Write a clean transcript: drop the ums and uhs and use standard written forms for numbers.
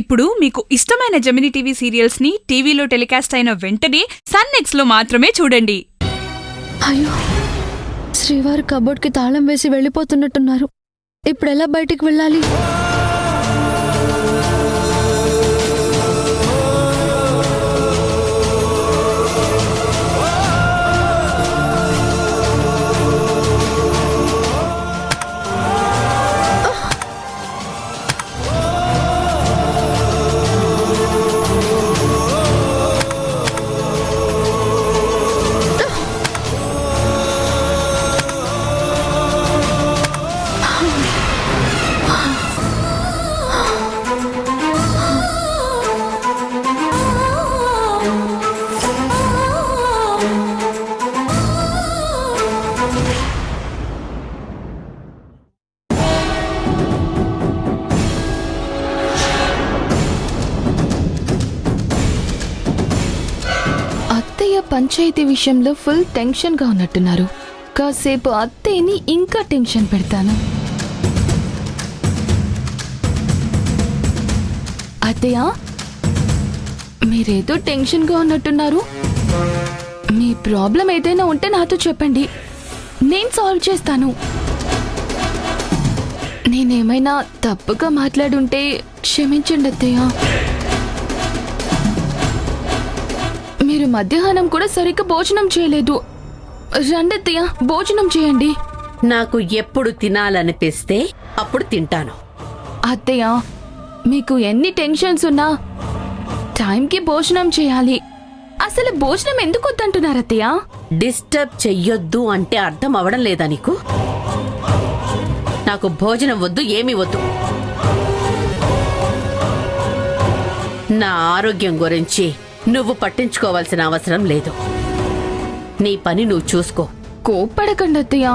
ఇప్పుడు మీకు ఇష్టమైన జెమినీ టీవీ సీరియల్స్ ని టీవీలో టెలికాస్ట్ అయిన వెంటనే సన్ నెక్స్ట్ లో మాత్రమే చూడండి. అయ్యో, శ్రీవారు కబోర్డ్కి తాళం వేసి వెళ్ళిపోతున్నట్టున్నారు. ఇప్పుడెలా బయటికి వెళ్ళాలి? పంచాయతీ విషయంలో ఫుల్ టెన్షన్ గా ఉన్నట్టున్నారు. కాసేపు అత్తయ్యని ఇంకా టెన్షన్ పెడతాను. అత్తయ్య, మీరేదో టెన్షన్ గా ఉన్నట్టున్నారు. మీ ప్రాబ్లం ఏదైనా ఉంటే నాతో చెప్పండి, నేను సాల్వ్ చేస్తాను. నేనేమైనా తప్పుగా మాట్లాడుంటే క్షమించండి అత్తయ్య. మీరు మధ్యాహ్నం కూడా సరిగ్గా భోజనం చేయలేదు. రండి అత్తయ్య, భోజనం చేయండి. నాకు ఎప్పుడు తినాలనిపిస్తే అప్పుడు తింటాను. అత్తయ్య, మీకు ఎన్ని టెన్షన్స్ ఉన్నా టైంకి భోజనం చేయాలి. అసలు భోజనం ఎందుకు వద్దంటున్నారు అత్తయ్య? డిస్టర్బ్ చెయ్యొద్దు అంటే అర్థం అవడం లేదా నీకు? నాకు భోజనం వద్దు, ఏమీ వద్దు. నా ఆరోగ్యం గురించి నువ్వు పట్టించుకోవాల్సిన అవసరం లేదు. నీ పని నువ్వు చూసుకో. కోప్పడకండి అత్తయ్య.